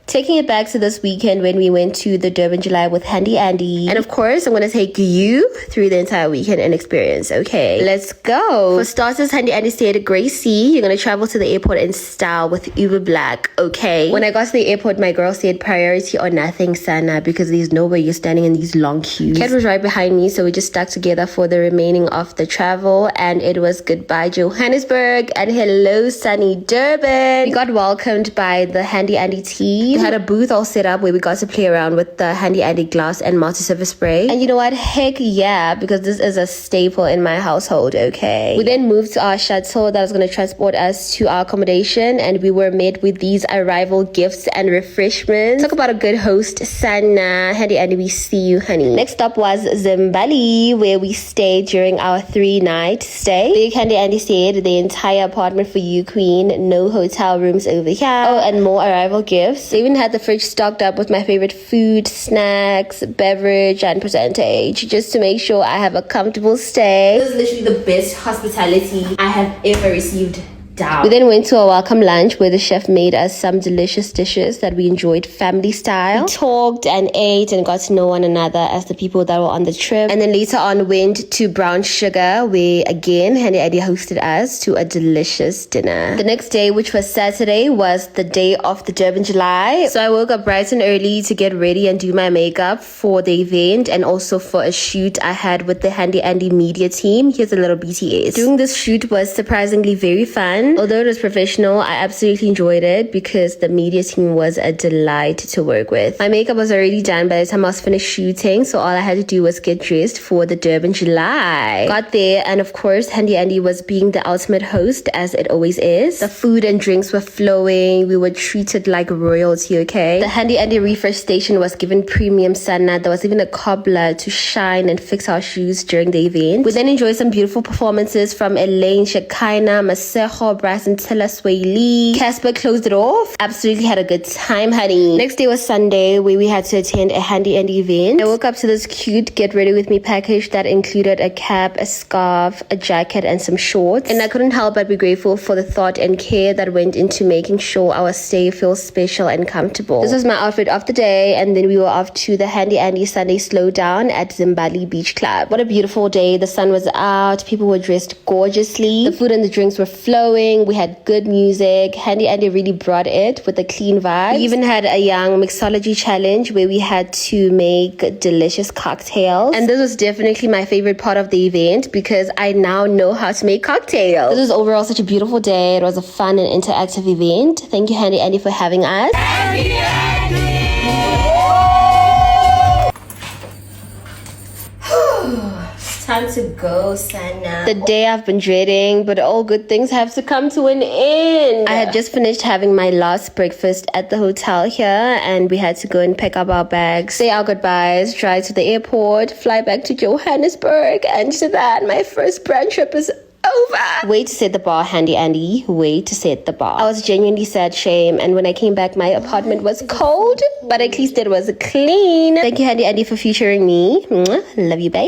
Taking it back to this weekend when we went to the Durban July with Handy Andy. And of course, I'm going to take you through the entire weekend and experience. Okay, let's go. For starters, Handy Andy stayed at Gracie. You're going to travel to the airport in style with Uber Black. Okay. When I got to the airport, my girl said priority or nothing, Sana, because there's no way you're standing in these long queues. Kat was right behind me, so we just stuck together for the remaining of the travel. And it was goodbye Johannesburg and hello sunny Durban. We got welcomed by the Handy Andy team. We had a booth all set up where we got to play around with the Handy Andy glass and multi-surface spray. And you know what? Heck yeah, because this is a staple in my household, okay? We then moved to our shuttle that was going to transport us to our accommodation, and we were met with these arrival gifts and refreshments. Talk about a good host, Sana. Handy Andy, we see you, honey. Next up was Zimbali, where we stayed during our 3-night stay. Big Handy Andy said the entire apartment for you, queen. No hotel rooms over here. Oh, and more arrival gifts. They even had the fridge stocked up with my favorite food, snacks, beverage, and percentage, just to make sure I have a comfortable stay. This is literally the best hospitality I have ever received. We then went to a welcome lunch where the chef made us some delicious dishes that we enjoyed family style. We talked and ate and got to know one another as the people that were on the trip. And then later on went to Brown Sugar, where again Handy Andy hosted us to a delicious dinner. The next day, which was Saturday, was the day of the Durban July. So I woke up bright and early to get ready and do my makeup for the event and also for a shoot I had with the Handy Andy media team. Here's a little BTS. Doing this shoot was surprisingly very fun. Although it was professional, I absolutely enjoyed it because the media team was a delight to work with. My makeup was already done by the time I was finished shooting, so all I had to do was get dressed for the Durban July. Got there, and of course, Handy Andy was being the ultimate host, as it always is. The food and drinks were flowing. We were treated like royalty, okay? The Handy Andy refresh station was given premium sunlight. There was even a cobbler to shine and fix our shoes during the event. We then enjoyed some beautiful performances from Elaine, Shekinah, Masejo, Bryson, Tilla, Sway Lee. Casper closed it off. Absolutely had a good time, honey. Next day was Sunday, where we had to attend a Handy Andy event. I woke up to this cute get ready with me package that included a cap, a scarf, a jacket, and some shorts. And I couldn't help but be grateful for the thought and care that went into making sure our stay feels special and comfortable. This was my outfit of the day, and then we were off to the Handy Andy Sunday Slowdown at Zimbali Beach Club. What a beautiful day. The sun was out. People were dressed gorgeously. The food and the drinks were flowing. We had good music. Handy Andy really brought it with a clean vibe. We even had a young mixology challenge where we had to make delicious cocktails. And this was definitely my favorite part of the event because I now know how to make cocktails. This was overall such a beautiful day. It was a fun and interactive event. Thank you, Handy Andy, for having us. Handy Andy! Time to go, Sana. The day I've been dreading, but all good things have to come to an end. I had just finished having my last breakfast at the hotel here, and we had to go and pick up our bags, say our goodbyes, drive to the airport, fly back to Johannesburg, and to that, my first brand trip is over. Way to set the bar, Handy Andy. Way to set the bar. I was genuinely sad shame, and when I came back, my apartment was cold, but at least it was clean. Thank you, Handy Andy, for featuring me. Love you, bye.